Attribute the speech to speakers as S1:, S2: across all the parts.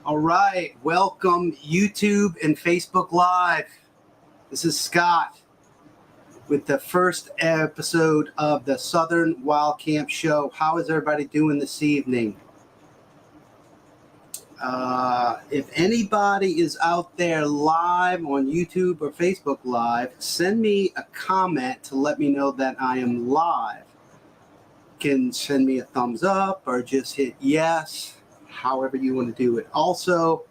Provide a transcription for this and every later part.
S1: All right, welcome YouTube and Facebook Live. This is Scott with the first episode of the Southern Wild Camp Show. How is everybody doing this evening? If anybody is out there live on YouTube or Facebook Live, send me a comment to let me know that I am live. You can send me a thumbs up or just hit yes, however you want to do it. Also,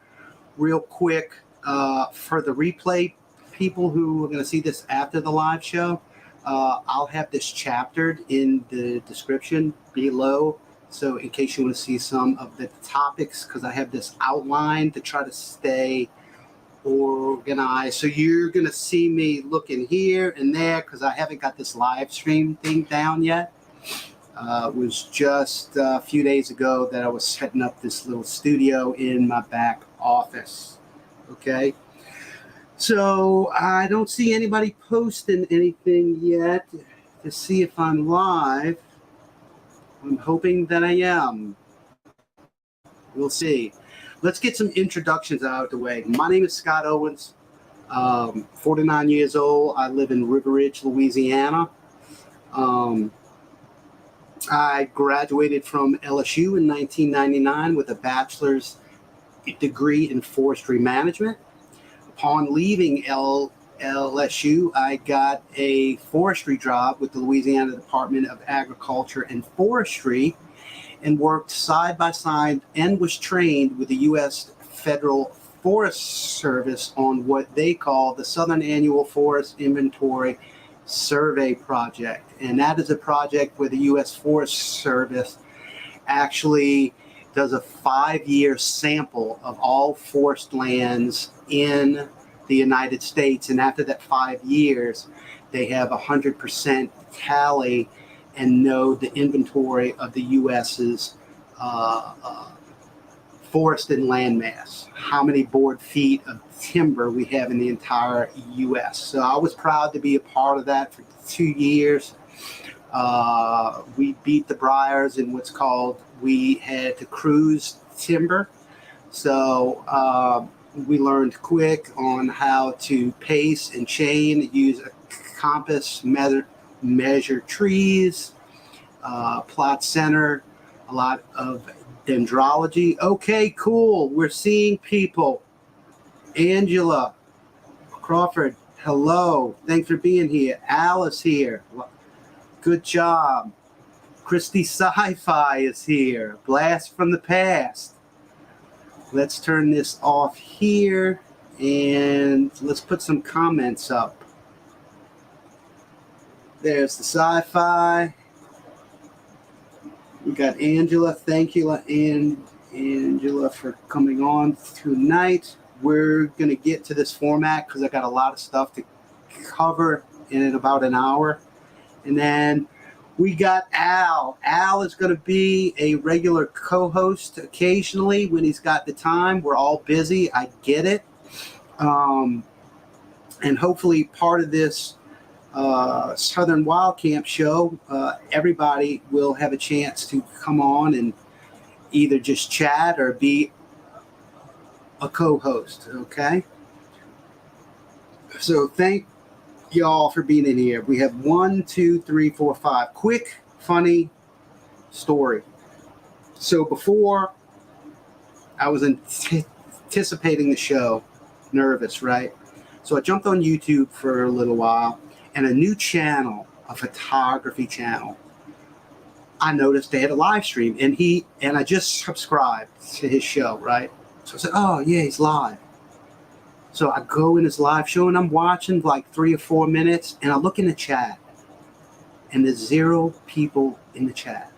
S1: real quick, for the replay people who are going to see this after the live show, I'll have this chaptered in the description below. So in case you want to see some of the topics, because I have this outline to try to stay organized. So you're going to see me looking here and there because I haven't got this live stream thing down yet. It was just a few days ago that I was setting up this little studio in my back office. Okay. So I don't see anybody posting anything yet to see if I'm live. I'm hoping that I am. We'll see. Let's get some introductions out of the way. My name is Scott Owens, 49 years old. I live in River Ridge, Louisiana. I graduated from LSU in 1999 with a bachelor's degree in forestry management. Upon leaving LSU, I got a forestry job with the Louisiana Department of Agriculture and Forestry and worked side by side and was trained with the U.S. Federal Forest Service on what they call the Southern Annual Forest Inventory Survey Project. And that is a project where the U.S. Forest Service actually does a 5-year sample of all forest lands in the United States. And after that 5 years, they have 100% tally and know the inventory of the U.S.'s forest and land mass, how many board feet of timber we have in the entire U.S. So I was proud to be a part of that for 2 years. We beat the briars in what's called, we had to cruise timber. So we learned quick on how to pace and chain, use a compass, measure trees, plot center, a lot of dendrology. Okay, cool. We're seeing people. Angela Crawford, hello. Thanks for being here. Alice here. Good job. Christy Sci-Fi is here. Blast from the past. Let's turn this off here and let's put some comments up. There's the Sci-Fi. We got Angela. Thank you, Angela, for coming on tonight. We're going to get to this format because I got a lot of stuff to cover in about an hour. And then we got Al. Al is going to be a regular co-host occasionally when he's got the time. We're all busy. I get it. And hopefully part of this Southern Wild Camp show, everybody will have a chance to come on and either just chat or be a co-host. Okay. So thank y'all for being in here. We have 1, 2, 3, 4, 5 quick, funny story. So before I was anticipating the show, nervous, right? So I jumped on YouTube for a little while, and a new channel, a photography channel, I noticed they had a live stream, and I just subscribed to his show, right? So I said, oh yeah, he's live. So I go in his live show and I'm watching like 3 or 4 minutes, and I look in the chat and there's 0 people in the chat.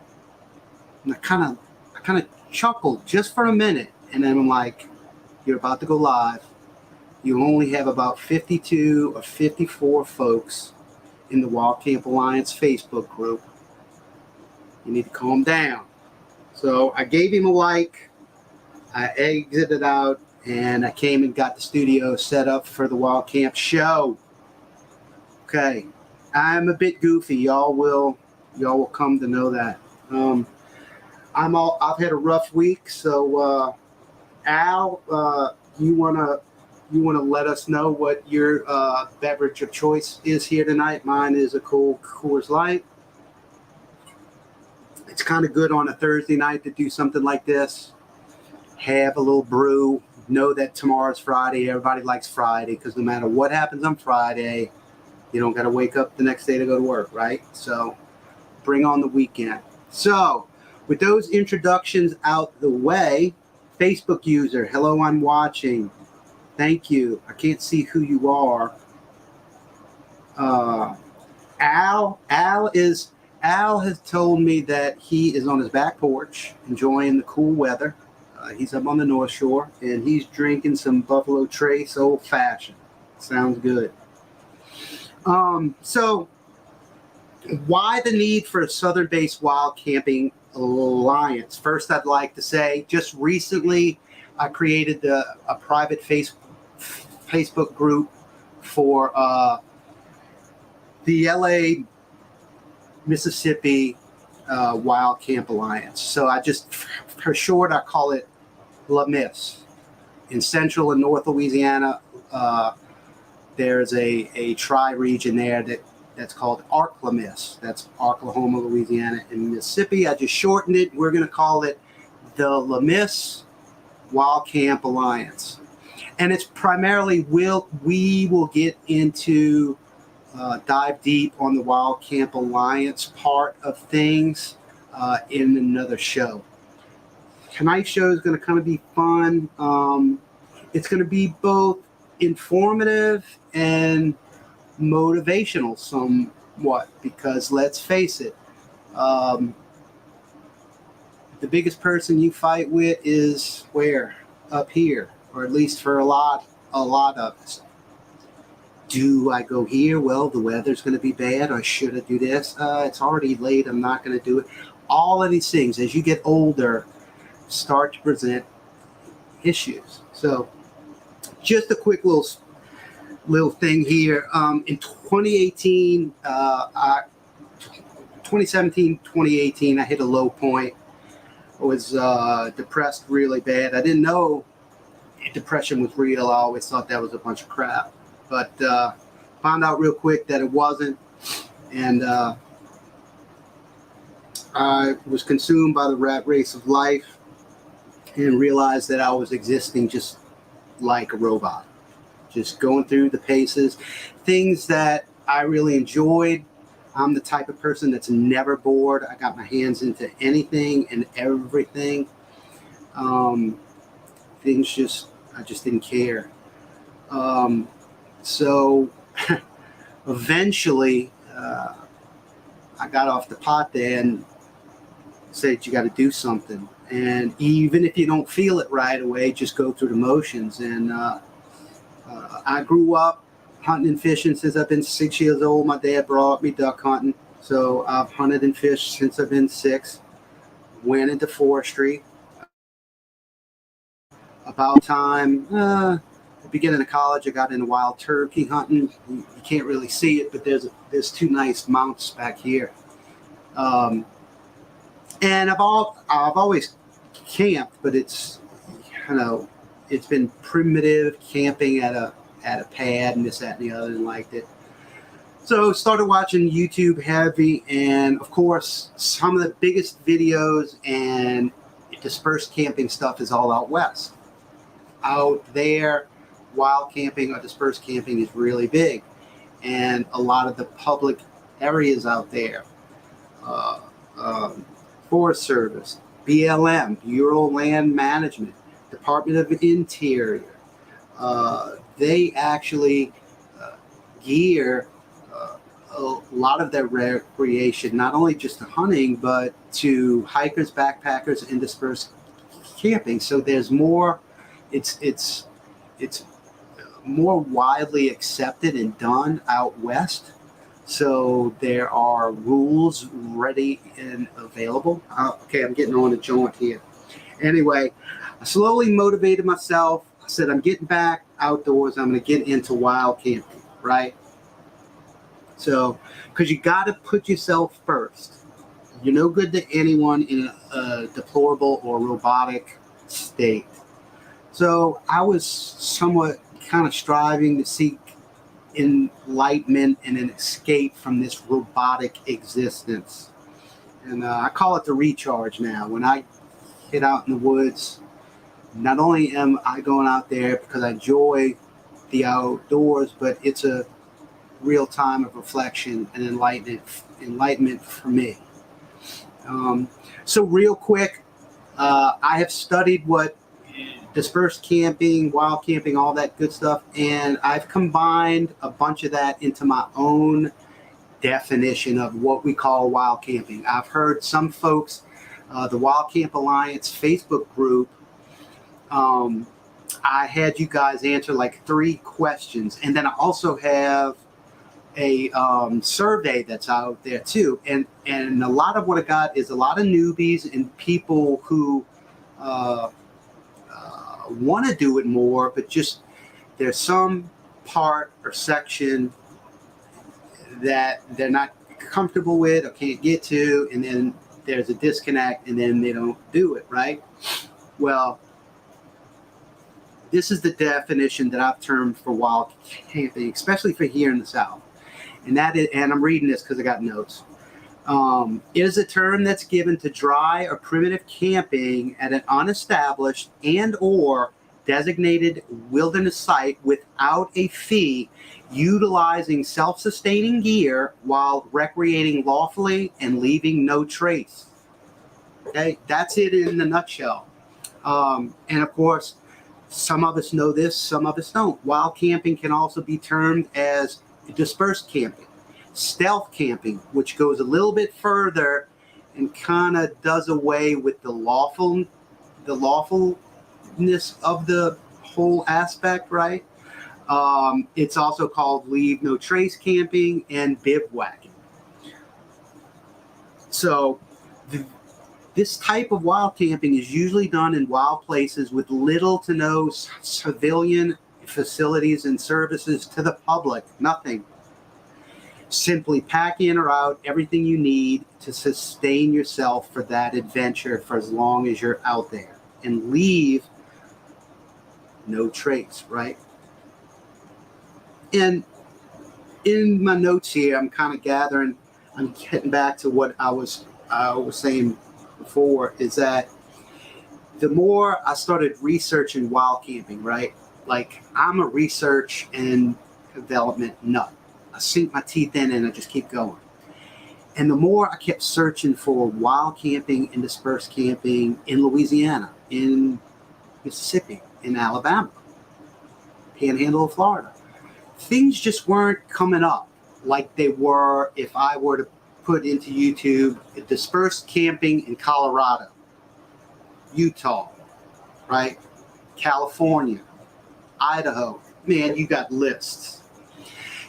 S1: And I kind of chuckled just for a minute, and then I'm like, you're about to go live. You only have about 52 or 54 folks in the Wild Camp Alliance Facebook group. You need to calm down. So I gave him a like. I exited out, and I came and got the studio set up for the Wild Camp show. Okay, I'm a bit goofy. Y'all will come to know that. I've had a rough week, so Al, you wanna let us know what your beverage of choice is here tonight? Mine is a cold Coors Light. It's kind of good on a Thursday night to do something like this. Have a little brew. Know that tomorrow's Friday. Everybody likes Friday because no matter what happens on Friday, you don't got to wake up the next day to go to work, right? So bring on the weekend. So with those introductions out the way, Facebook user, hello, I'm watching. Thank you. I can't see who you are. Al has told me that he is on his back porch enjoying the cool weather. He's up on the North Shore and he's drinking some Buffalo Trace Old Fashioned. Sounds good. So why the need for a Southern-based wild camping alliance? First, I'd like to say just recently I created a private Facebook group for the LA, Mississippi Wild Camp Alliance. So I just, for short, I call it LAMIS. In Central and North Louisiana, there's a tri-region there that's called ARC-LAMIS. That's Oklahoma, Louisiana, and Mississippi. I just shortened it. We're going to call it the LAMIS Wild Camp Alliance. And it's primarily, we will get into, dive deep on the Wild Camp Alliance part of things in another show. Tonight's show is going to kind of be fun. It's going to be both informative and motivational somewhat, because let's face it, the biggest person you fight with is where? Up here, or at least for a lot of us. Do I go here? Well, the weather's going to be bad. Or should I do this? It's already late. I'm not going to do it. All of these things, as you get older, start to present issues. So just a quick little thing here. In 2018, 2017, 2018, I hit a low point. I was depressed really bad. I didn't know depression was real. I always thought that was a bunch of crap. But found out real quick that it wasn't. And I was consumed by the rat race of life and realized that I was existing just like a robot. Just going through the paces, things that I really enjoyed. I'm the type of person that's never bored. I got my hands into anything and everything. I just didn't care. So eventually, I got off the pot there and said, you got to do something. And even if you don't feel it right away, just go through the motions. And I grew up hunting and fishing since I've been 6 years old. My dad brought me duck hunting. So I've hunted and fished since I've been 6. Went into forestry. About time, the beginning of college, I got into wild turkey hunting. You can't really see it, but there's 2 nice mounts back here. And I've always camped, but it's been primitive camping at a pad and this, that, and the other, and liked it. So started watching YouTube heavy, and of course, some of the biggest videos and dispersed camping stuff is all out west. Out there, wild camping or dispersed camping is really big, and a lot of the public areas out there, Forest Service, BLM, Bureau of Land Management, Department of Interior, they actually gear a lot of their recreation, not only just to hunting, but to hikers, backpackers, and dispersed camping. So there's more, it's more widely accepted and done out west. So there are rules ready and available. Okay, I'm getting on a joint here. Anyway, I slowly motivated myself. I said, I'm getting back outdoors. I'm going to get into wild camping, right? So, because you got to put yourself first. You're no good to anyone in a deplorable or robotic state. So I was somewhat kind of striving to seek enlightenment and an escape from this robotic existence. And I call it the recharge now. When I get out in the woods, not only am I going out there because I enjoy the outdoors, but it's a real time of reflection and enlightenment for me. So real quick, I have studied what dispersed camping, wild camping, all that good stuff, and I've combined a bunch of that into my own definition of what we call wild camping. I've heard some folks, the Wild Camp Alliance Facebook group, I had you guys answer like 3 questions, and then I also have a survey that's out there too, and a lot of what I got is a lot of newbies and people who want to do it more, but just there's some part or section that they're not comfortable with or can't get to, and then there's a disconnect, and then they don't do it, right? Well, this is the definition that I've termed for wild camping, especially for here in the South. And that is, and I'm reading this because I got notes. It is a term that's given to dry or primitive camping at an unestablished and or designated wilderness site without a fee, utilizing self-sustaining gear while recreating lawfully and leaving no trace. Okay, that's it in a nutshell. And of course, some of us know this, some of us don't. Wild camping can also be termed as dispersed camping, stealth camping, which goes a little bit further and kind of does away with the lawfulness of the whole aspect, right? It's also called leave no trace camping and bivouacking. So this type of wild camping is usually done in wild places with little to no civilian facilities and services to the public. Nothing. Simply pack in or out everything you need to sustain yourself for that adventure for as long as you're out there, and leave no trace, right? And in my notes here, I'm kind of gathering, I'm getting back to what I was saying before, is that the more I started researching wild camping, right? Like, I'm a research and development nut. I sink my teeth in and I just keep going. And the more I kept searching for wild camping and dispersed camping in Louisiana, in Mississippi, in Alabama, Panhandle of Florida, things just weren't coming up like they were if I were to put into YouTube dispersed camping in Colorado, Utah, right? California, Idaho. Man, you got lists.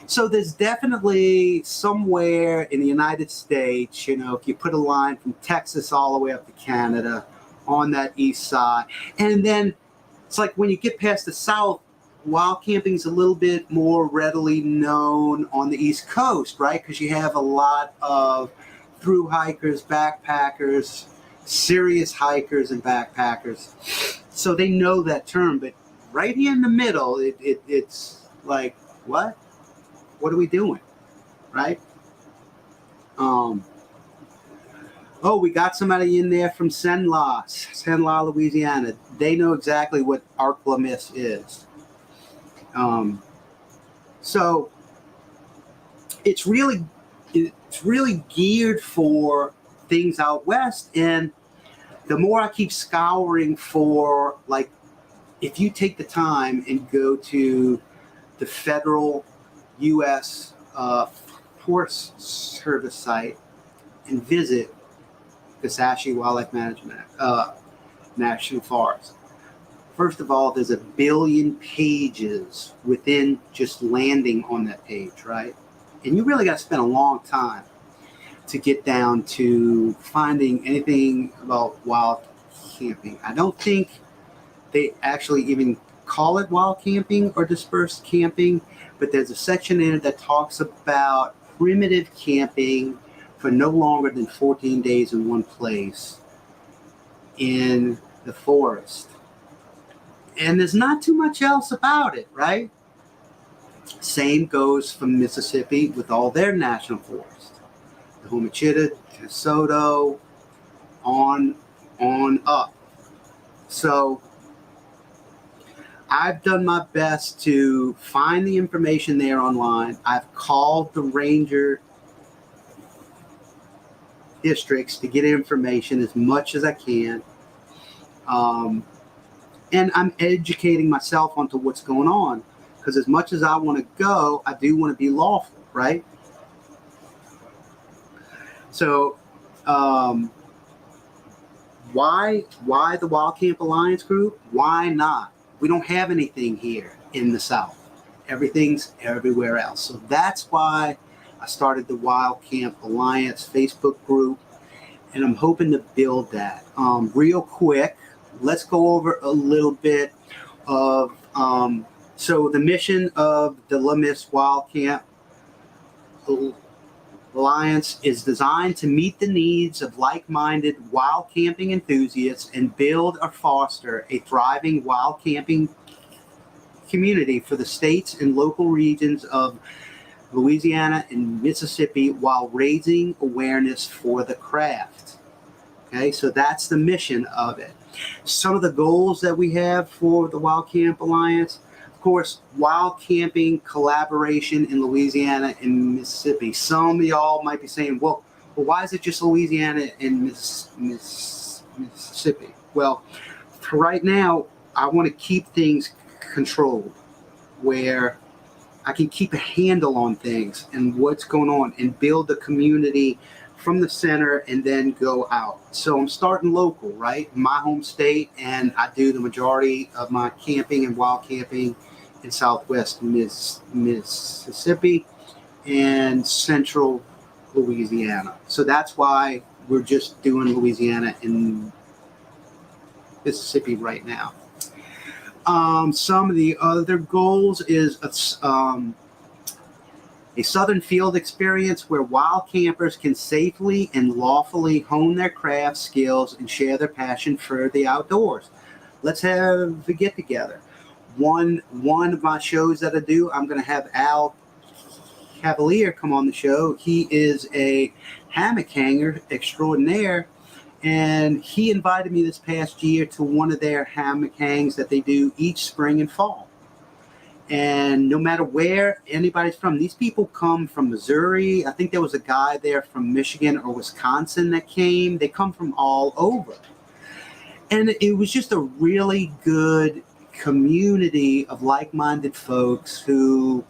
S1: So there's definitely somewhere in the United States, you know, if you put a line from Texas all the way up to Canada on that east side, and then it's like when you get past the South, wild camping is a little bit more readily known on the East Coast, right? Because you have a lot of through hikers, backpackers, serious hikers and backpackers. So they know that term. But right here in the middle, it's like, what? What are we doing? Right? Oh, we got somebody in there from Senla, Louisiana. They know exactly what Arklamis is. So it's really geared for things out west. And the more I keep scouring for, like, if you take the time and go to the federal U.S. Forest Service site and visit Kisatchie Wildlife Management National Forest. First of all, there's 1 billion pages within just landing on that page, right? And you really got to spend a long time to get down to finding anything about wild camping. I don't think they actually even call it wild camping or dispersed camping, but there's a section in it that talks about primitive camping for no longer than 14 days in one place in the forest. And there's not too much else about it, right? Same goes for Mississippi with all their national forests. The Homachita, DeSoto, on up. So I've done my best to find the information there online. I've called the ranger districts to get information as much as I can. And I'm educating myself onto what's going on. Because as much as I want to go, I do want to be lawful, right? So why the Wild Camp Alliance group? Why not? We don't have anything here in the South. Everything's everywhere else. So that's why I started the Wild Camp Alliance Facebook group, and I'm hoping to build that. Real quick, let's go over a little bit of, so the mission of the La Miss Wild Camp Alliance is designed to meet the needs of like-minded wild camping enthusiasts and build or foster a thriving wild camping community for the states and local regions of Louisiana and Mississippi while raising awareness for the craft. Okay, so that's the mission of it. Some of the goals that we have for the Wild Camp Alliance, of course, wild camping collaboration in Louisiana and Mississippi. Some of y'all might be saying, well, why is it just Louisiana and Mississippi? Well, for right now, I want to keep things controlled where I can keep a handle on things and what's going on and build a community from the center and then go out. So I'm starting local, right? My home state, and I do the majority of my camping and wild camping in Southwest Mississippi and Central Louisiana. So that's why we're just doing Louisiana and Mississippi right now. Some of the other goals is a southern field experience where wild campers can safely and lawfully hone their craft skills and share their passion for the outdoors. Let's have a get together. One of my shows that I do, I'm going to have Al Cavalier come on the show. He is a hammock hanger extraordinaire, and he invited me this past year to one of their hammock hangs that they do each spring and fall. And no matter where anybody's from, these people come from Missouri. I think there was a guy there from Michigan or Wisconsin that came. They come from all over. And it was just a really good community of like-minded folks who,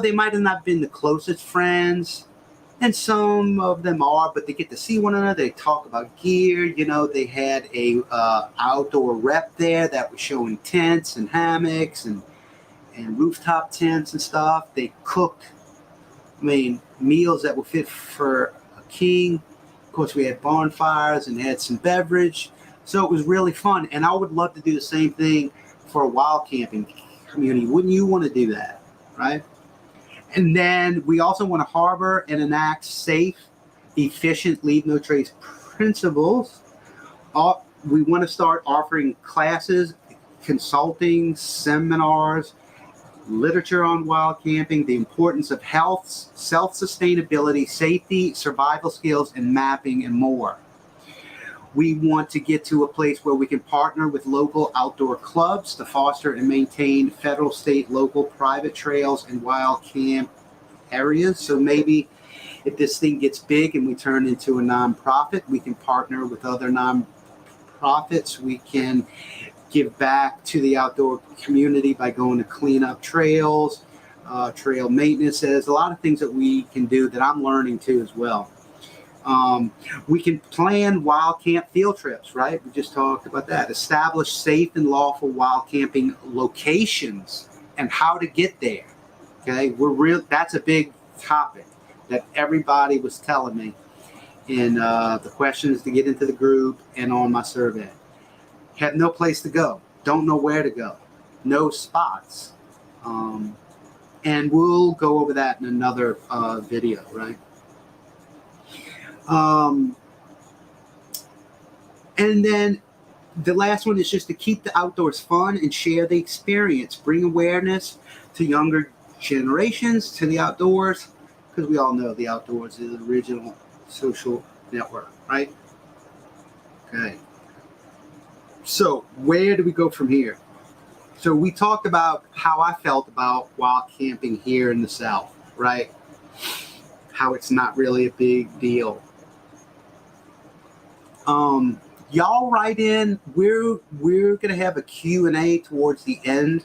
S1: they might have not been the closest friends, and some of them are, but they get to see one another. They talk about gear. They had a outdoor rep there that was showing tents and hammocks and rooftop tents and stuff. They cooked, meals that were fit for a king. Of course, we had bonfires and had some beverage. So it was really fun. And I would love to do the same thing for a wild camping community. Wouldn't you want to do that, right? And then we also want to harbor and enact safe, efficient, leave no trace principles. We want to start offering classes, consulting, seminars, literature on wild camping, the importance of health, self-sustainability, safety, survival skills, and mapping, and more. We want to get to a place where we can partner with local outdoor clubs to foster and maintain federal, state, local, private trails and wild camp areas. So maybe if this thing gets big and we turn into a nonprofit, we can partner with other nonprofits. We can give back to the outdoor community by going to clean up trails, trail maintenance. There's a lot of things that we can do that I'm learning too as well. We can plan wild camp field trips, right? We just talked about that. Establish safe and lawful wild camping locations and how to get there. Okay, that's a big topic that everybody was telling me in the questions to get into the group and on my survey. Have no place to go. Don't know where to go. No spots. And we'll go over that in another video, right? And then the last one is just to keep the outdoors fun and share the experience. Bring awareness to younger generations to the outdoors, because we all know the outdoors is the original social network, right? Okay. So where do we go from here? So we talked about how I felt about wild camping here in the South, right? How it's not really a big deal. Y'all write in. We're gonna have a Q&A towards the end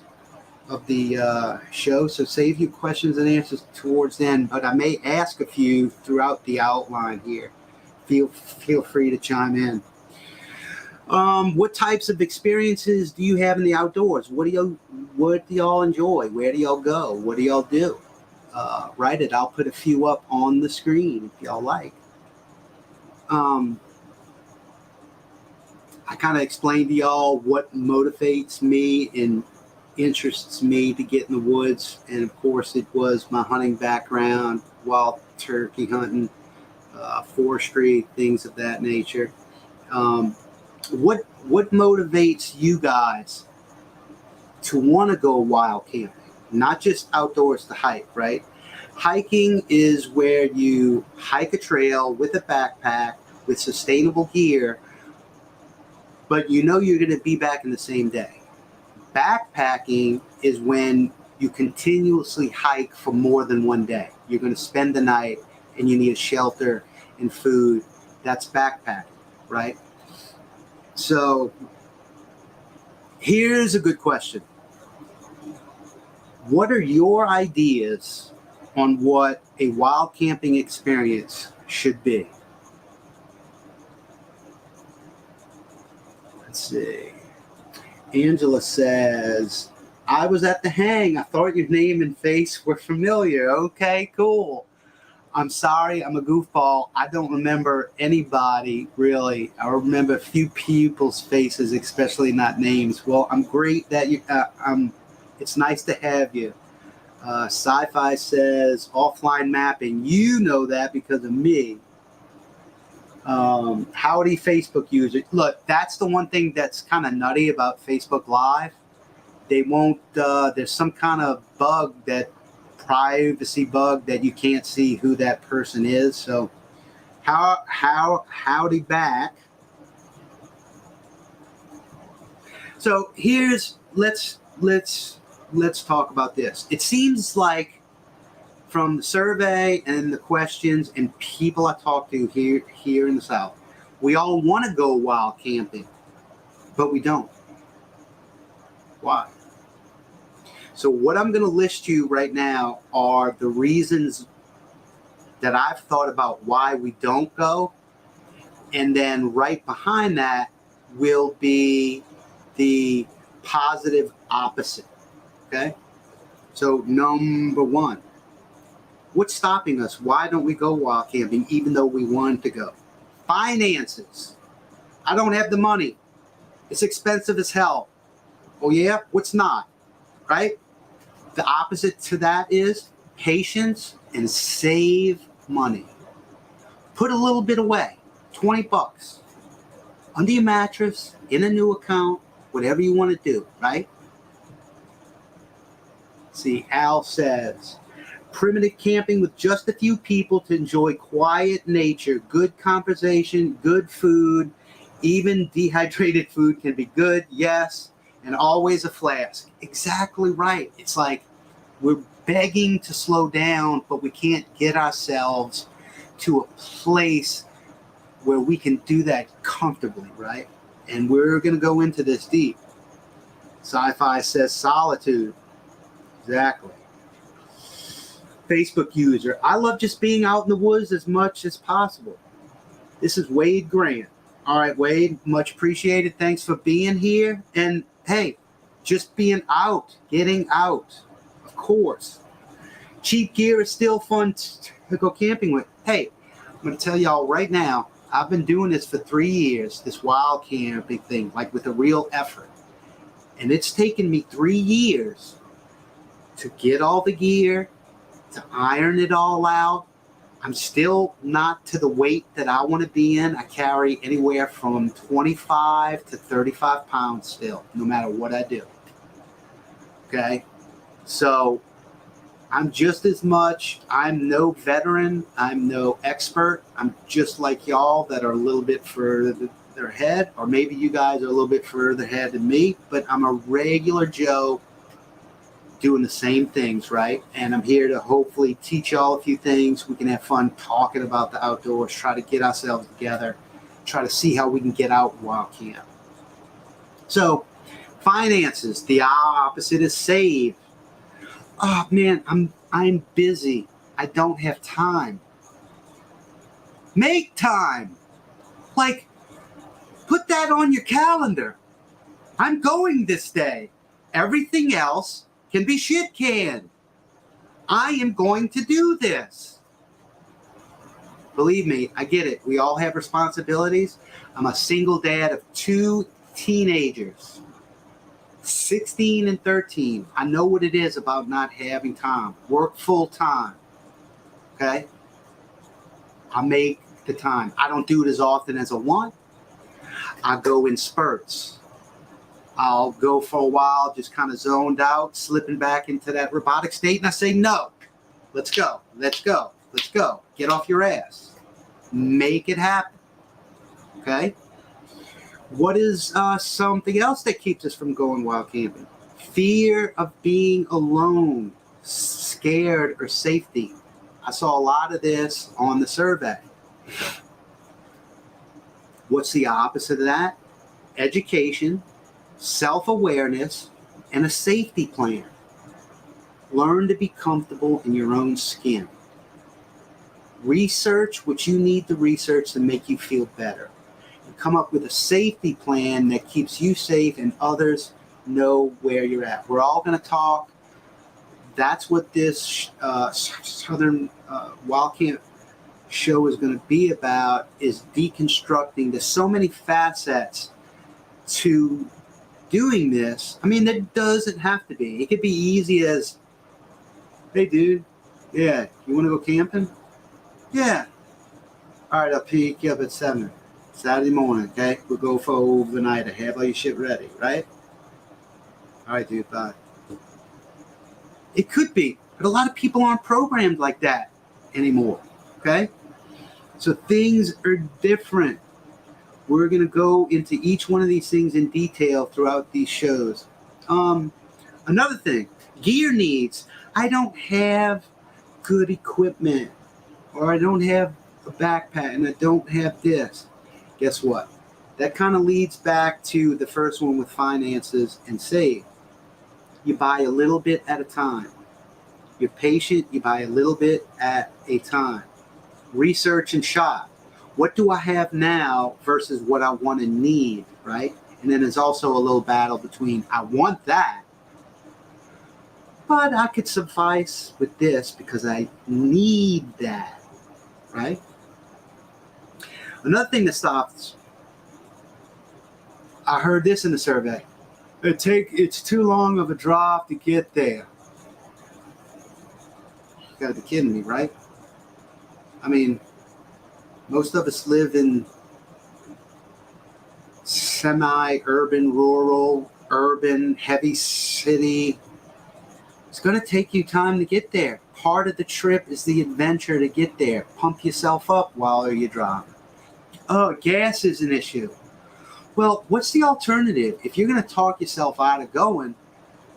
S1: of the show, so save your questions and answers towards the end. But I may ask a few throughout the outline here. Feel free to chime in. What types of experiences do you have in the outdoors? What do y'all enjoy? Where do y'all go? What do y'all do? Write it. I'll put a few up on the screen if y'all like. I kind of explained to y'all what motivates me and interests me to get in the woods. And of course, it was my hunting background, wild turkey hunting, forestry, things of that nature. What motivates you guys to want to go wild camping? Not just outdoors to hike, right? Hiking is where you hike a trail with a backpack with sustainable gear, but you know you're going to be back in the same day. Backpacking is when you continuously hike for more than one day. You're going to spend the night and you need a shelter and food. That's backpacking, right? So here's a good question. What are your ideas on what a wild camping experience should be? Let's see. Angela says, I was at the hang. I thought your name and face were familiar. Okay, cool. I'm sorry, I'm a goofball. I don't remember anybody, really. I remember a few people's faces, especially not names. Well, I'm great that you, it's nice to have you. Sci-Fi says, offline mapping. You know that because of me. Howdy, Facebook user. Look, that's the one thing that's kind of nutty about Facebook Live. They won't, there's some kind of bug privacy bug that you can't see who that person is. So howdy back. So let's talk about this. It seems like from the survey and the questions and people I talk to here in the South, we all want to go wild camping, but we don't. Why? So what I'm going to list you right now are the reasons that I've thought about why we don't go. And then right behind that will be the positive opposite. Okay? So number one, what's stopping us? Why don't we go wild camping even though we want to go? Finances. I don't have the money. It's expensive as hell. Oh yeah? What's not? Right? The opposite to that is patience and save money. Put a little bit away, $20 under your mattress, in a new account, whatever you want to do, right? See, Al says, primitive camping with just a few people to enjoy quiet nature, good conversation, good food, even dehydrated food can be good, yes, and always a flask. Exactly right. It's like we're begging to slow down, but we can't get ourselves to a place where we can do that comfortably, right? And we're going to go into this deep. Sci-Fi says solitude. Exactly. Facebook user, I love just being out in the woods as much as possible. This is Wade Grant. All right, Wade, much appreciated. Thanks for being here. And hey, just being out, getting out, of course. Cheap gear is still fun to go camping with. Hey, I'm going to tell y'all right now, I've been doing this for 3 years, this wild camping thing, like with a real effort. And it's taken me 3 years to get all the gear, to iron it all out. I'm still not to the weight that I want to be in. I carry anywhere from 25 to 35 pounds still, no matter what I do. Okay? So I'm just as much, I'm no veteran, I'm no expert. I'm just like y'all that are a little bit further ahead, or maybe you guys are a little bit further ahead than me, but I'm a regular Joe doing the same things, right? And I'm here to hopefully teach y'all a few things. We can have fun talking about the outdoors, try to get ourselves together, try to see how we can get out while camp. So, finances, the opposite is save. Oh man, I'm busy. I don't have time. Make time. Like, put that on your calendar. I'm going this day. Everything else can be shit canned. I am going to do this. Believe me, I get it. We all have responsibilities. I'm a single dad of 2 teenagers, 16 and 13. I know what it is about not having time. Work full time. Okay? I make the time. I don't do it as often as I want. I go in spurts. I'll go for a while, just kind of zoned out, slipping back into that robotic state, and I say, no, let's go, let's go, let's go. Get off your ass. Make it happen. Okay? What is something else that keeps us from going wild camping? Fear of being alone, scared, or safety. I saw a lot of this on the survey. What's the opposite of that? Education, self-awareness, and a safety plan. Learn to be comfortable in your own skin. Research what you need to research to make you feel better. And come up with a safety plan that keeps you safe and others know where you're at. We're all going to talk. That's what this Southern Wild Camp show is going to be about, is deconstructing. There's so many facets to doing this. I mean, that doesn't have to be. It could be easy as, hey, dude, yeah, you want to go camping? Yeah. All right, I'll pick you up at 7 Saturday morning, okay? We'll go for overnight. I have all your shit ready, right? All right, dude, bye. It could be, but a lot of people aren't programmed like that anymore, okay? So things are different. We're going to go into each one of these things in detail throughout these shows. Another thing, gear needs. I don't have good equipment, or I don't have a backpack, and I don't have this. Guess what? That kind of leads back to the first one with finances and save. You buy a little bit at a time. You're patient. You buy a little bit at a time. Research and shop. What do I have now versus what I want and need, right? And then there's also a little battle between, I want that, but I could suffice with this because I need that, right? Another thing that stops, I heard this in the survey. It's too long of a drive to get there. You gotta be kidding me, right? I mean, most of us live in semi-urban, rural, urban, heavy city. It's going to take you time to get there. Part of the trip is the adventure to get there. Pump yourself up while you're driving. Oh, gas is an issue. Well, what's the alternative? If you're going to talk yourself out of going,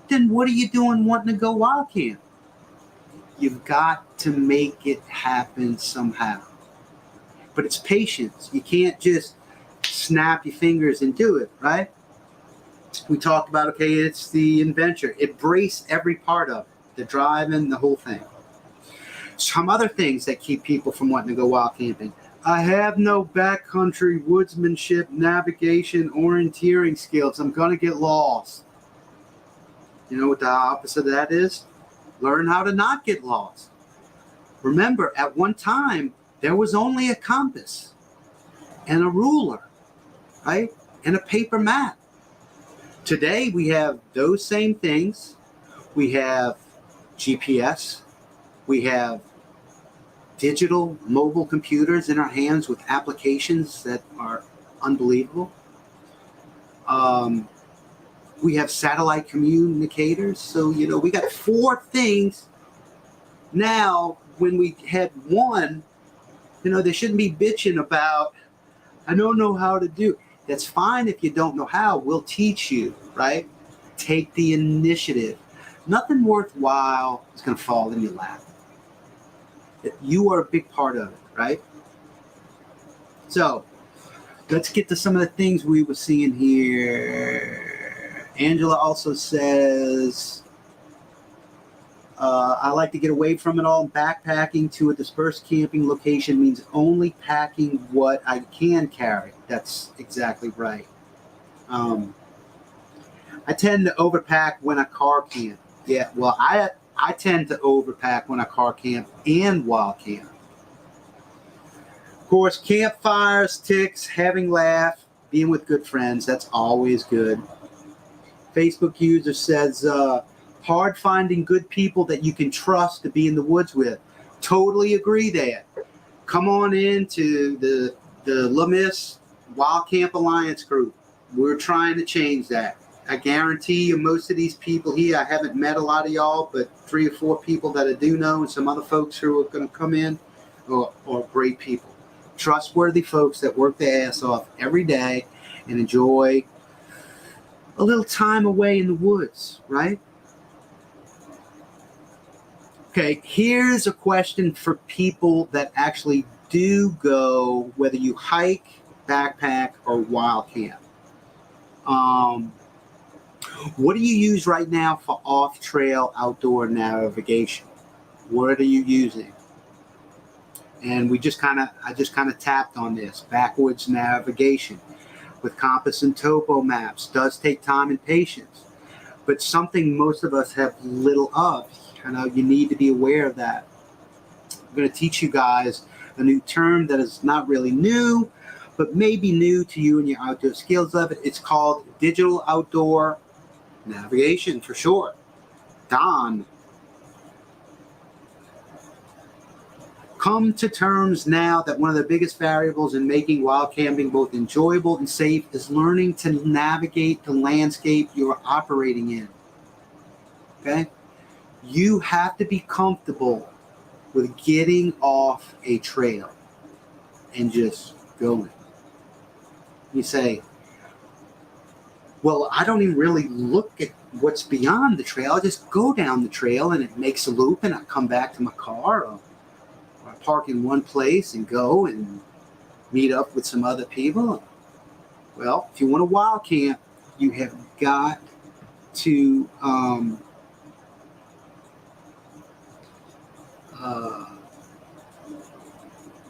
S1: then what are you doing wanting to go wild camp? You've got to make it happen somehow. But it's patience. You can't just snap your fingers and do it, right? We talked about, okay, it's the adventure. Embrace every part of it. The driving, the whole thing. Some other things that keep people from wanting to go wild camping. I have no backcountry woodsmanship, navigation, orienteering skills. I'm going to get lost. You know what the opposite of that is? Learn how to not get lost. Remember, at one time, there was only a compass and a ruler, right? And a paper map. Today, we have those same things. We have GPS. We have digital mobile computers in our hands with applications that are unbelievable. We have satellite communicators. So, we got 4 things now. When we had 1, they shouldn't be bitching about, I don't know how to do. That's fine if you don't know how. We'll teach you, right? Take the initiative. Nothing worthwhile is going to fall in your lap. You are a big part of it, right? So, let's get to some of the things we were seeing here. Angela also says, I like to get away from it all. Backpacking to a dispersed camping location means only packing what I can carry. That's exactly right. I tend to overpack when I car camp. Yeah, well, I tend to overpack when I car camp and wild camp. Of course, campfires, ticks, having laugh, being with good friends, that's always good. Facebook user says, hard finding good people that you can trust to be in the woods with. Totally agree there. Come on into the Lamis Wild Camp Alliance group. We're trying to change that. I guarantee you most of these people here, I haven't met a lot of y'all, but 3 or 4 people that I do know and some other folks who are going to come in are great people. Trustworthy folks that work their ass off every day and enjoy a little time away in the woods, right? Okay, here's a question for people that actually do go, whether you hike, backpack, or wild camp. What do you use right now for off-trail outdoor navigation? What are you using? And I just kind of tapped on this. Backwards navigation with compass and topo maps does take time and patience, but something most of us have little of. You need to be aware of that. I'm going to teach you guys a new term that is not really new, but maybe new to you and your outdoor skills of it. It's called digital outdoor navigation for short. Don. Come to terms now that one of the biggest variables in making wild camping both enjoyable and safe is learning to navigate the landscape you're operating in. Okay? You have to be comfortable with getting off a trail and just going. You say, well, I don't even really look at what's beyond the trail. I just go down the trail and it makes a loop and I come back to my car, or I park in one place and go and meet up with some other people. Well, if you want a wild camp, you have got to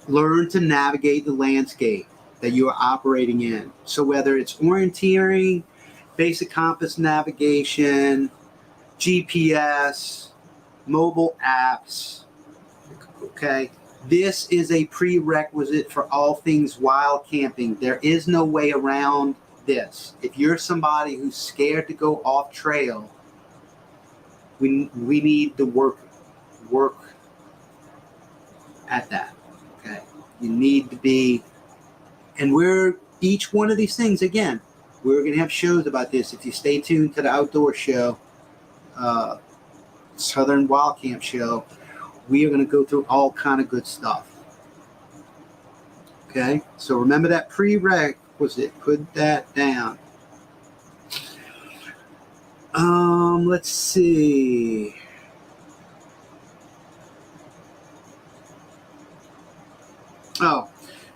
S1: learn to navigate the landscape that you are operating in. So whether it's orienteering, basic compass navigation, GPS, mobile apps, okay, this is a prerequisite for all things wild camping. There is no way around this. If you're somebody who's scared to go off trail, we need to work at that. Okay, you need to be, and each one of these things, again, we're going to have shows about this. If you stay tuned to the outdoor show, Southern Wild Camp show, we are going to go through all kind of good stuff. Okay, so remember that prerequisite. Put that down. Let's see. Oh,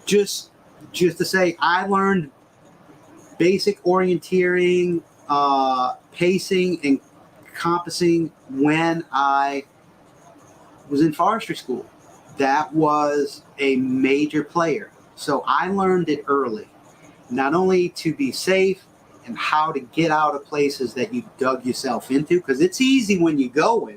S1: just to say, I learned basic orienteering, pacing, and compassing when I was in forestry school. That was a major player. So I learned it early, not only to be safe and how to get out of places that you dug yourself into, because it's easy when you go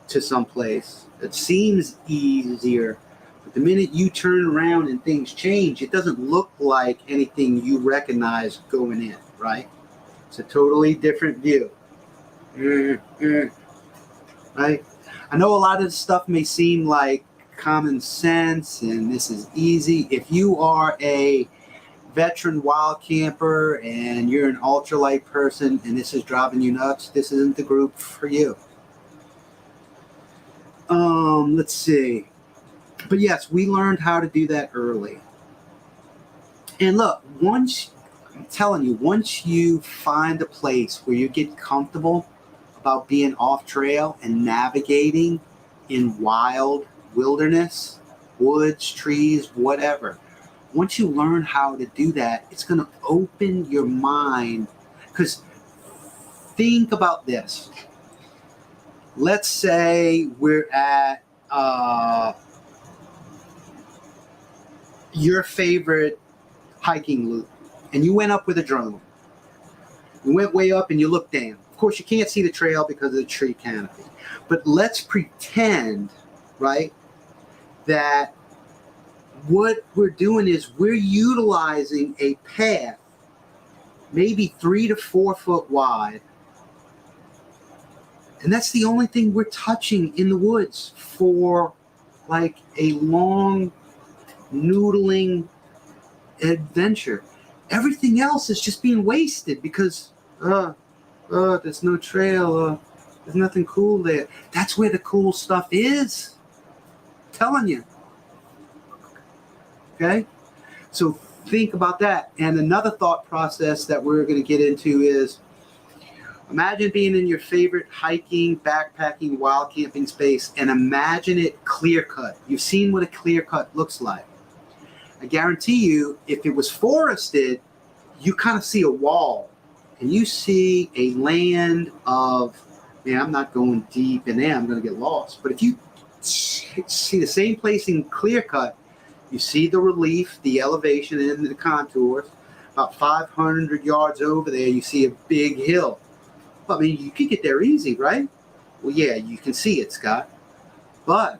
S1: to some place. It seems easier. But the minute you turn around and things change, it doesn't look like anything you recognize going in, right? It's a totally different view. Right? I know a lot of this stuff may seem like common sense, and this is easy. If you are a veteran wild camper and you're an ultralight person and this is driving you nuts, this isn't the group for you. Let's see. But yes, we learned how to do that early. And look, I'm telling you, once you find a place where you get comfortable about being off trail and navigating in wild wilderness, woods, trees, whatever, once you learn how to do that, it's going to open your mind. Because think about this. Let's say we're at your favorite hiking loop, and you went up with a drone. You went way up and you looked down. Of course, you can't see the trail because of the tree canopy. But let's pretend, right, that what we're doing is we're utilizing a path, maybe 3 to 4 foot wide. And that's the only thing we're touching in the woods for like a long, noodling adventure. Everything else is just being wasted because there's no trail, there's nothing cool there. That's where the cool stuff is. I'm telling you. Okay? So think about that. And another thought process that we're going to get into is, imagine being in your favorite hiking, backpacking, wild camping space, and imagine it clear cut. You've seen what a clear cut looks like. I guarantee you, if it was forested, you kind of see a wall and you see a land of, man, I'm not going deep in there, I'm going to get lost. But if you see the same place in clear cut, you see the relief, the elevation, and the contours. About 500 yards over there, you see a big hill. I mean, you could get there easy, right? Well, yeah, you can see it, Scott. But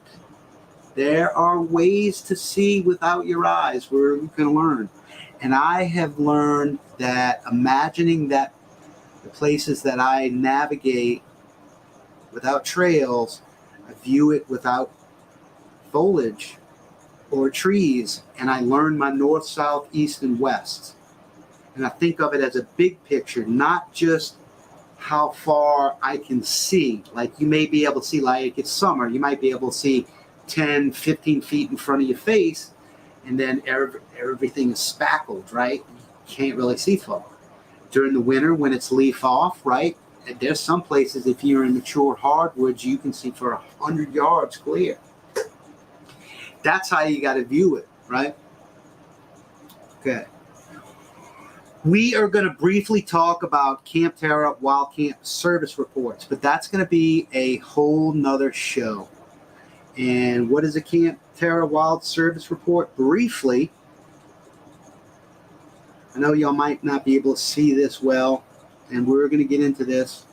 S1: there are ways to see without your eyes where you can learn. And I have learned that imagining that the places that I navigate without trails, I view it without foliage or trees, and I learn my north, south, east, and west. And I think of it as a big picture, not just how far I can see. Like you may be able to see, like it's summer, you might be able to see 10, 15 feet in front of your face, and then everything is spackled, right? You can't really see far. During the winter, when it's leaf off, right? There's some places, if you're in mature hardwoods, you can see for 100 yards clear. That's how you got to view it, right? Okay. We are going to briefly talk about CAMPTERRA Wild Camp Service Reports, but that's going to be a whole nother show. And what is a CAMPTERRA Wild Service Report? Briefly, I know y'all might not be able to see this well, and we're going to get into this.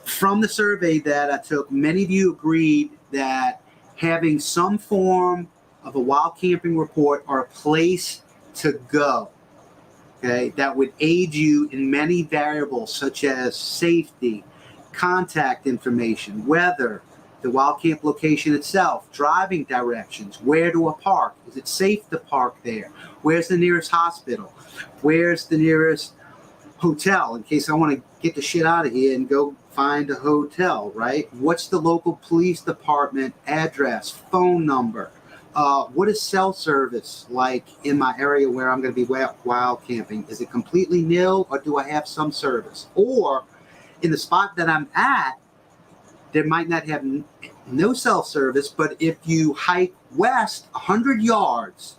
S1: From the survey that I took, many of you agreed that having some form of a wild camping report or a place to go, okay, that would aid you in many variables such as safety, contact information, weather, the wild camp location itself, driving directions, where to park, is it safe to park there, where's the nearest hospital, where's the nearest hotel in case I want to get the shit out of here and go find a hotel, right? What's the local police department address, phone number? What is cell service like in my area where I'm going to be wild camping? Is it completely nil, or do I have some service? Or in the spot that I'm at, there might not have no cell service, but if you hike west 100 yards,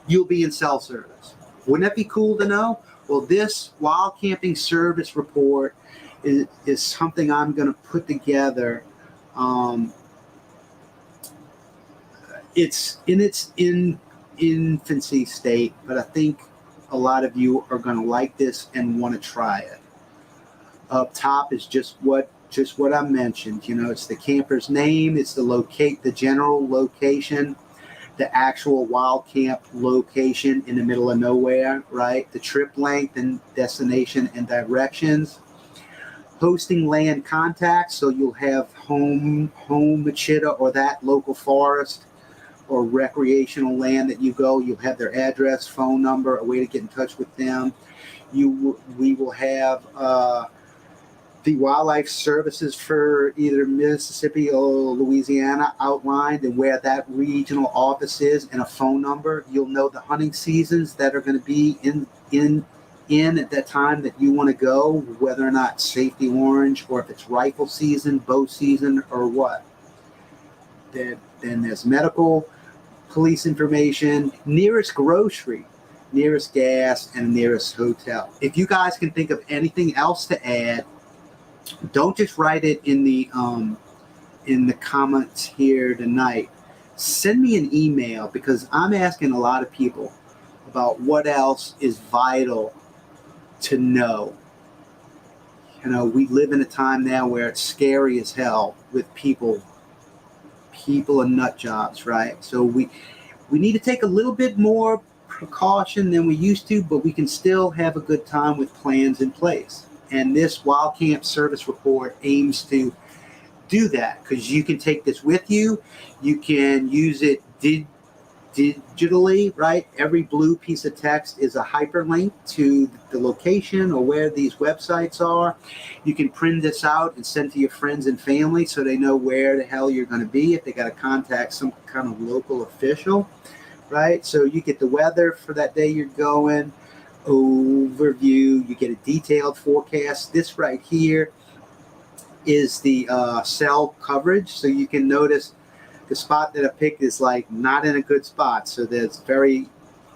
S1: you'll be in cell service. Wouldn't that be cool to know? Well, this wild camping service report is something I'm going to put together. It's in its infancy state, but I think a lot of you are going to like this and want to try it. Up top is just what I mentioned. You know, it's the camper's name, it's the general location, the actual wild camp location in the middle of nowhere, right? The trip length and destination and directions. posting land contacts, so you'll have home Machida or that local forest or recreational land that you go. You'll have their address, phone number, a way to get in touch with them. We will have the wildlife services for either Mississippi or Louisiana outlined and where that regional office is and a phone number. You'll know the hunting seasons that are going to be in at that time that you want to go, whether or not safety orange or if it's rifle season, bow season, or what. Then there's medical, police information, nearest grocery, nearest gas, and nearest hotel. If you guys can think of anything else to add, don't just write it in the comments here tonight. Send me an email, because I'm asking a lot of people about what else is vital to know. You know, we live in a time now where it's scary as hell with people and nut jobs, right? So we need to take a little bit more precaution than we used to, but we can still have a good time with plans in place. And this Wild Camp Service Report aims to do that, because you can take this with you. You can use it digitally, right? Every blue piece of text is a hyperlink to the location or where these websites are. You can print this out and send to your friends and family so they know where the hell you're going to be if they got to contact some kind of local official, right? So you get the weather for that day you're going, overview, you get a detailed forecast. This right here is the cell coverage, so you can notice the spot that I picked is like not in a good spot, so there's very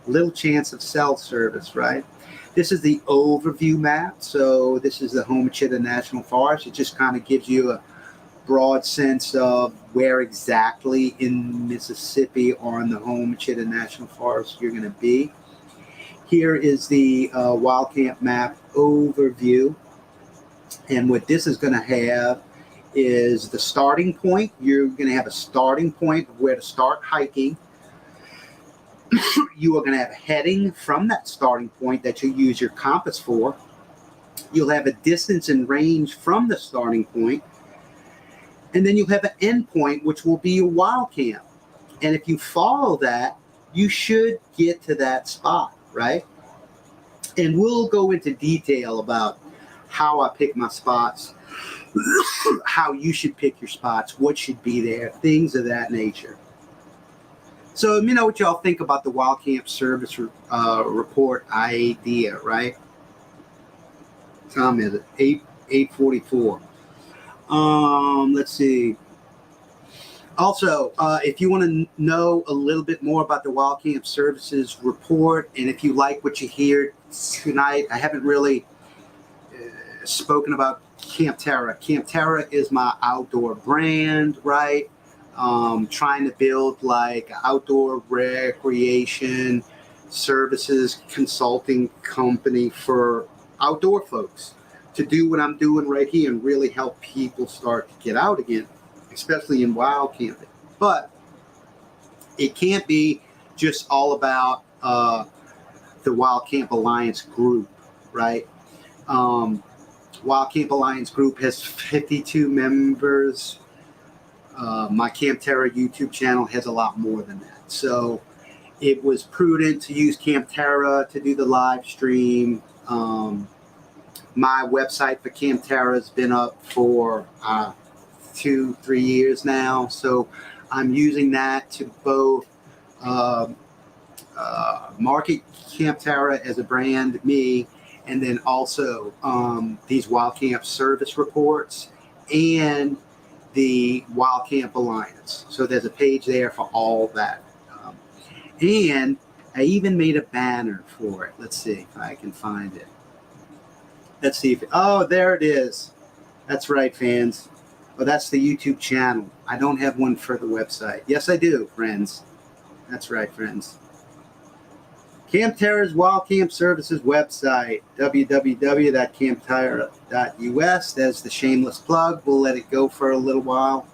S1: little chance of cell service, right? This is the overview map, so this is the Homachita National Forest. It just kind of gives you a broad sense of where exactly in Mississippi or in the Homachita National Forest you're going to be. Here is the Wild Camp map overview. And what this is going to have is the starting point. You're going to have a starting point of where to start hiking. You are going to have a heading from that starting point that you use your compass for. You'll have a distance and range from the starting point. And then you'll have an end point, which will be your wild camp. And if you follow that, you should get to that spot, right? And we'll go into detail about how I pick my spots, how you should pick your spots, what should be there, things of that nature. So let me know what y'all think about the Wild Camp Service Report idea, right? What time is it? 8:44. Let's see. Also, if you want to know a little bit more about the Wild Camp Services Report, and if you like what you hear tonight, I haven't really spoken about CAMPTERRA. CAMPTERRA is my outdoor brand, right? Trying to build like outdoor recreation services consulting company for outdoor folks to do what I'm doing right here and really help people start to get out again, especially in wild camping. But it can't be just all about the Wild Camp Alliance group, right? Wild Camp Alliance group has 52 members. My CAMPTERRA YouTube channel has a lot more than that. So it was prudent to use CAMPTERRA to do the live stream. My website for CAMPTERRA has been up for 2-3 years now. So I'm using that to both market CAMPTERRA as a brand, me, and then also these Wild Camp Service Reports and the Wild Camp Alliance. So there's a page there for all that. And I even made a banner for it. Let's see if I can find it. Let's see if, oh, there it is. That's right, fans. Oh, that's the YouTube channel. I don't have one for the website. Yes, I do, friends. That's right, friends. CAMPTERRA's Wild Camp Services website, www.campterra.us. That's the shameless plug. We'll let it go for a little while.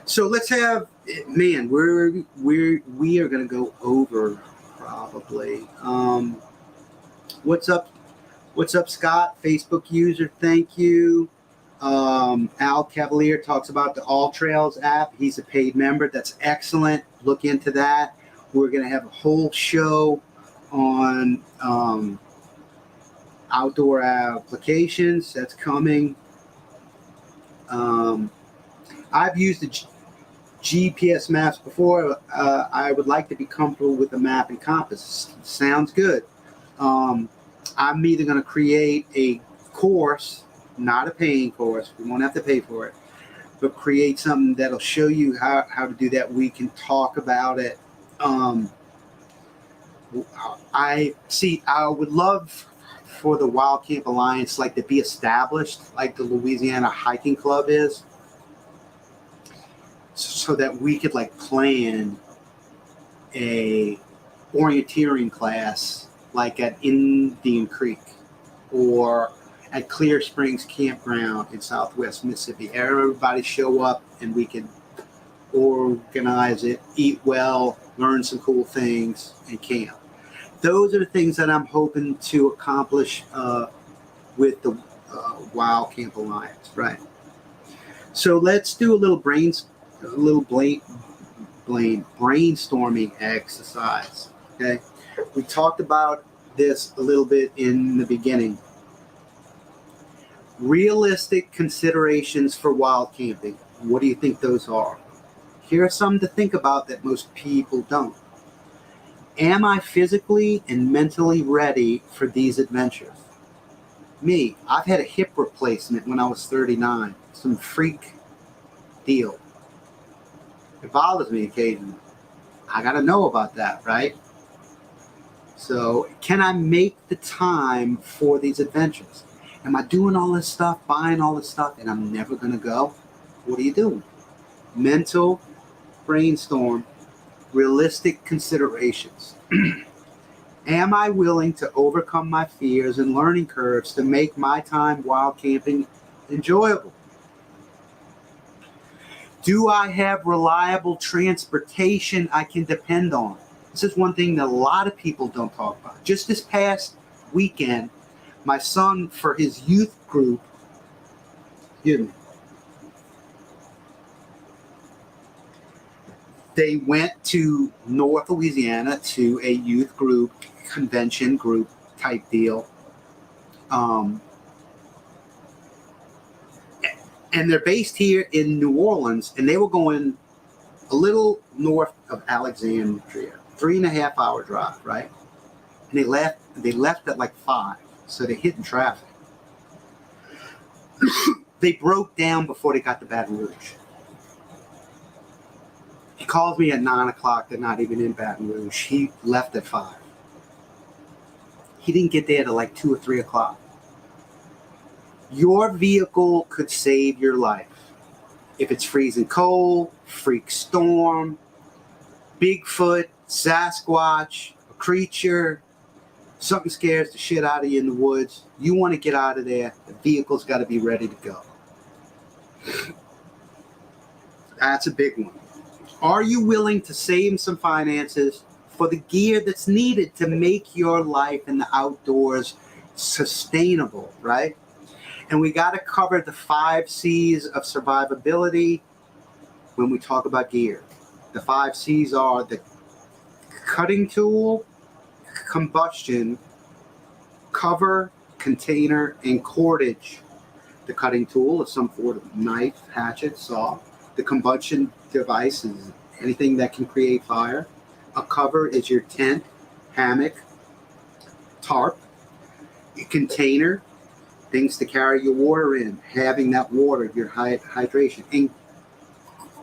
S1: So let's have, man, we are going to go over probably. What's up What's up, Scott? Facebook user, thank you. Al Cavalier talks about the All Trails app. He's a paid member. That's excellent. Look into that. We're going to have a whole show on outdoor applications. That's coming. I've used the GPS maps before. I would like to be comfortable with the map and compass. Sounds good. I'm either going to create a course, not a paying course. We won't have to pay for it, but create something that'll show you how to do that. We can talk about it. I would love for the Wild Camp Alliance to be established like the Louisiana Hiking Club is, so that we could plan a orienteering class like at Indian Creek or at Clear Springs Campground in Southwest Mississippi. Everybody show up and we can organize it, eat well, learn some cool things, and camp. Those are the things that I'm hoping to accomplish with the Wild Camp Alliance, right? So let's do a little brainstorming exercise. Okay, we talked about this a little bit in the beginning. Realistic considerations for wild camping. What do you think those are? Here are some to think about that most people don't. Am I physically and mentally ready for these adventures? Me, I've had a hip replacement when I was 39. Some freak deal. It bothers me occasionally. I got to know about that, right? So, can I make the time for these adventures? Am I doing all this stuff, buying all this stuff, and I'm never going to go? What are you doing? Mental brainstorm, realistic considerations. Am I willing to overcome my fears and learning curves to make my time wild camping enjoyable? Do I have reliable transportation I can depend on? This is one thing that a lot of people don't talk about. Just this past weekend, my son, for his youth group, they went to North Louisiana to a youth group, convention group type deal. And they're based here in New Orleans, and they were going a little north of Alexandria, 3.5 hour drive, right? And they left at 5, so they're hitting traffic. They broke down before they got to Baton Rouge. He calls me at 9 o'clock. They're not even in Baton Rouge. He left at 5. He didn't get there till 2 or 3 o'clock. Your vehicle could save your life. If it's freezing cold, freak storm, Bigfoot, Sasquatch, a creature, something scares the shit out of you in the woods, you want to get out of there, the vehicle's got to be ready to go. That's a big one. Are you willing to save some finances for the gear that's needed to make your life in the outdoors sustainable, right? And we got to cover the 5 C's of survivability when we talk about gear. The 5 C's are the cutting tool, combustion, cover, container, and cordage. The cutting tool is some sort of knife, hatchet, saw. The combustion device is anything that can create fire. A cover is your tent, hammock, tarp. A container, things to carry your water in, having that water, your hydration. And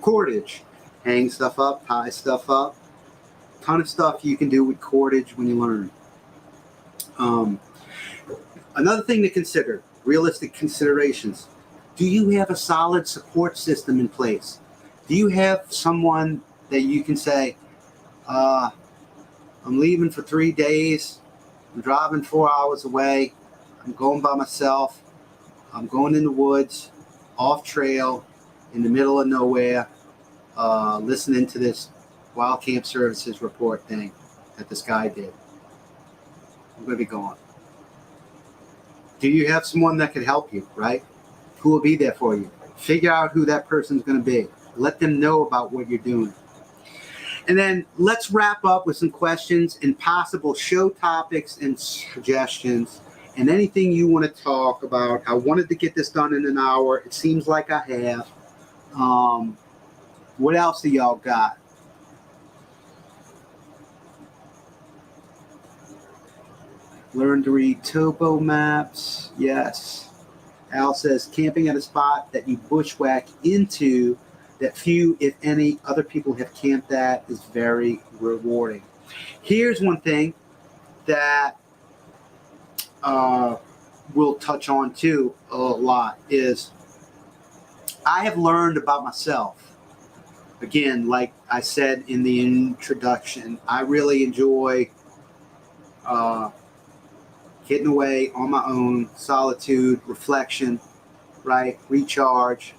S1: cordage, hang stuff up, tie stuff up. Ton of stuff you can do with cordage when you learn. Another thing to consider, realistic considerations. Do you have a solid support system in place? Do you have someone that you can say, I'm leaving for 3 days, I'm driving 4 hours away, I'm going by myself, I'm going in the woods, off trail, in the middle of nowhere, listening to this Wild Camp Services report thing that this guy did. I'm going to be gone. Do you have someone that can help you, right? Who will be there for you? Figure out who that person's going to be. Let them know about what you're doing. And then let's wrap up with some questions and possible show topics and suggestions and anything you want to talk about. I wanted to get this done in an hour. It seems like I have. What else do y'all got? Learn to read topo maps. Yes. Al says camping at a spot that you bushwhack into that few, if any, other people have camped at is very rewarding. Here's one thing that we'll touch on too a lot is I have learned about myself. Again, like I said in the introduction, I really enjoy getting away on my own, solitude, reflection, right? Recharge.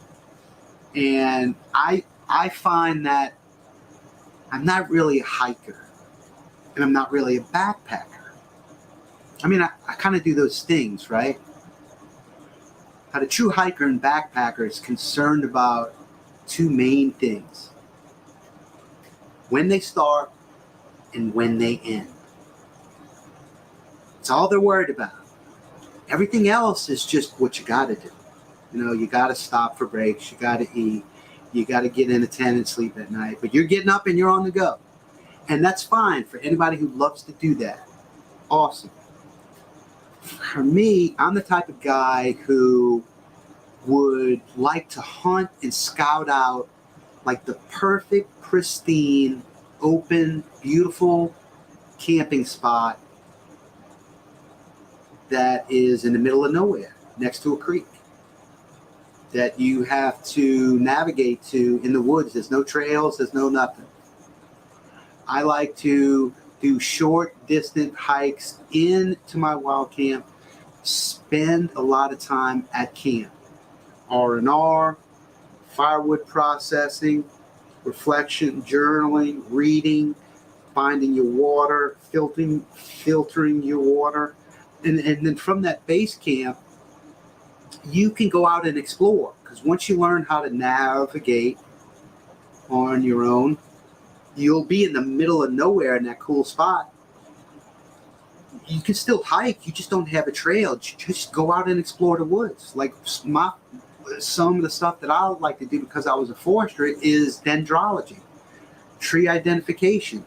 S1: And I find that I'm not really a hiker and I'm not really a backpacker. I mean, I kind of do those things, right? But a true hiker and backpacker is concerned about two main things: when they start and when they end. It's all they're worried about. Everything else is just what you got to do. You know, you got to stop for breaks. You got to eat. You got to get in a tent and sleep at night. But you're getting up and you're on the go. And that's fine for anybody who loves to do that. Awesome. For me, I'm the type of guy who would like to hunt and scout out like the perfect, pristine, open, beautiful camping spot that is in the middle of nowhere, next to a creek, that you have to navigate to in the woods. There's no trails, there's no nothing. I like to do short, distant hikes into my wild camp, spend a lot of time at camp. R&R, firewood processing, reflection, journaling, reading, finding your water, filtering your water. And then from that base camp, you can go out and explore. Because once you learn how to navigate on your own, you'll be in the middle of nowhere in that cool spot. You can still hike. You just don't have a trail. Just go out and explore the woods. Like some of the stuff that I like to do because I was a forester is dendrology, tree identification.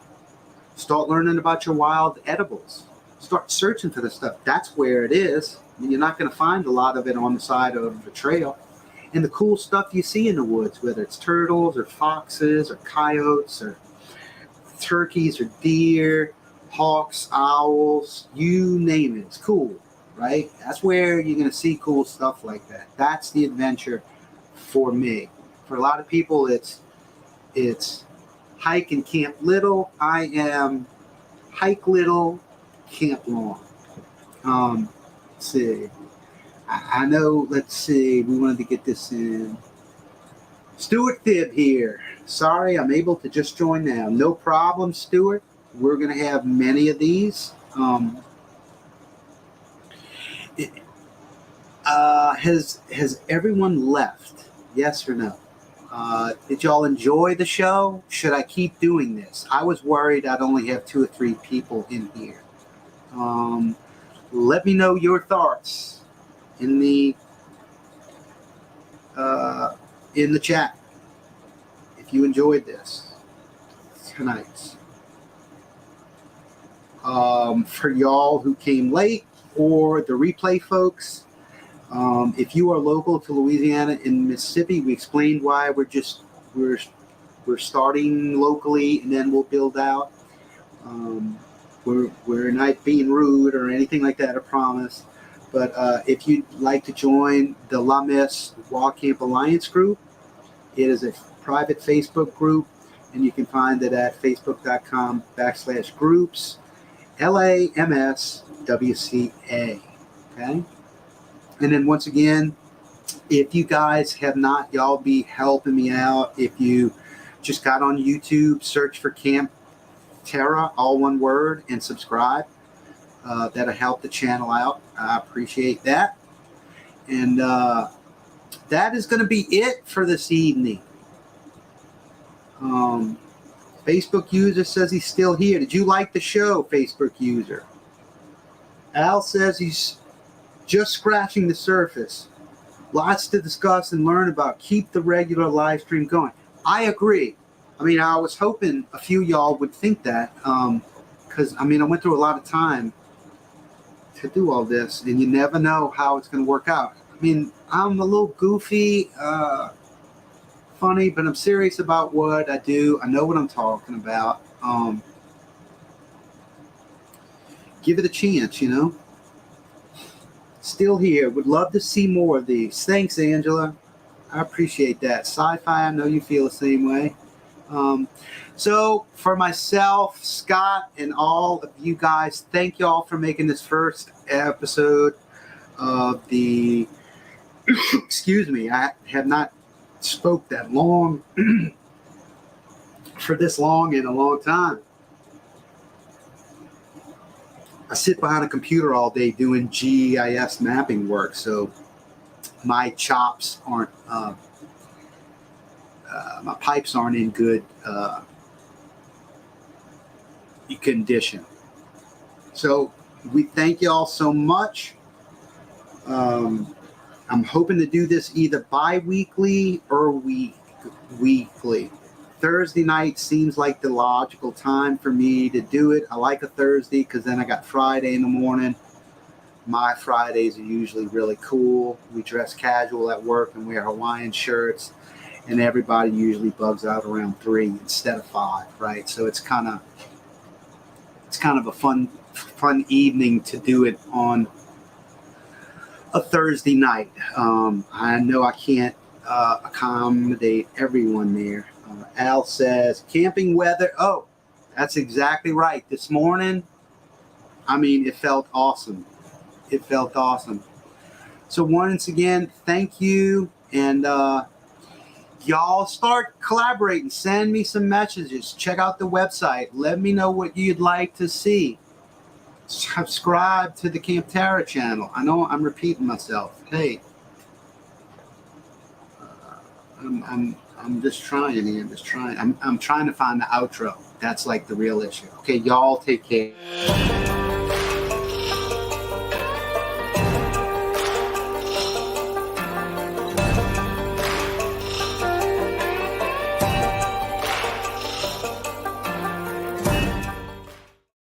S1: Start learning about your wild edibles. Start searching for this stuff. That's where it is. And you're not going to find a lot of it on the side of the trail. And the cool stuff you see in the woods, whether it's turtles or foxes or coyotes or turkeys or deer, hawks, owls, you name it. It's cool, right? That's where you're going to see cool stuff like that. That's the adventure for me. For a lot of people, it's hike and camp little. I am hike little, camp long. Let's see. I know, let's see. We wanted to get this in. Stuart Thibb here. Sorry, I'm able to just join now. No problem, Stuart. We're going to have many of these. Has everyone left? Yes or no? Did y'all enjoy the show? Should I keep doing this? I was worried I'd only have 2 or 3 people in here. Let me know your thoughts in the chat if you enjoyed this tonight. For y'all who came late or the replay folks, if you are local to Louisiana and Mississippi, we explained why we're starting locally and then we'll build out. We're not being rude or anything like that, I promise. But if you'd like to join the La Miss Wild Camp Alliance group, it is a private Facebook group, and you can find it at facebook.com/groups, LAMSWCA. Okay? And then once again, if you guys have not, y'all be helping me out. If you just got on YouTube, search for CAMPTERRA, all one word, and subscribe. that'll help the channel out. I appreciate that. And that is going to be it for this evening. Facebook user says he's still here. Did you like the show, Facebook user? Al says he's just scratching the surface. Lots to discuss and learn about. Keep the regular live stream going. I agree. I mean, I was hoping a few y'all would think that, because, I mean, I went through a lot of time to do all this, and you never know how it's going to work out. I mean, I'm a little goofy, funny, but I'm serious about what I do. I know what I'm talking about. Give it a chance, you know. Still here. Would love to see more of these. Thanks, Angela. I appreciate that. Sci-fi, I know you feel the same way. So for myself, Scott, and all of you guys, thank y'all for making this first episode of the excuse me, I have not spoke that long for this long in a long time. I sit behind a computer all day doing GIS mapping work, so my chops aren't my pipes aren't in good condition. So we thank you all so much. I'm hoping to do this either bi-weekly or weekly. Thursday night seems like the logical time for me to do it. I like a Thursday because then I got Friday in the morning. My Fridays are usually really cool. We dress casual at work and wear Hawaiian shirts, and everybody usually bugs out around 3 instead of 5, right? So it's kind of a fun evening to do it on a Thursday night. I know I can't accommodate everyone there. Al says camping weather. Oh, that's exactly right. This morning, I mean, it felt awesome. It felt awesome. So once again, thank you. And y'all start collaborating. Send me some messages. Check out the website. Let me know what you'd like to see. Subscribe to the CAMPTERRA channel. I know I'm repeating myself. Hey, I'm just trying here. I'm trying to find the outro. That's like the real issue. Okay, y'all take care.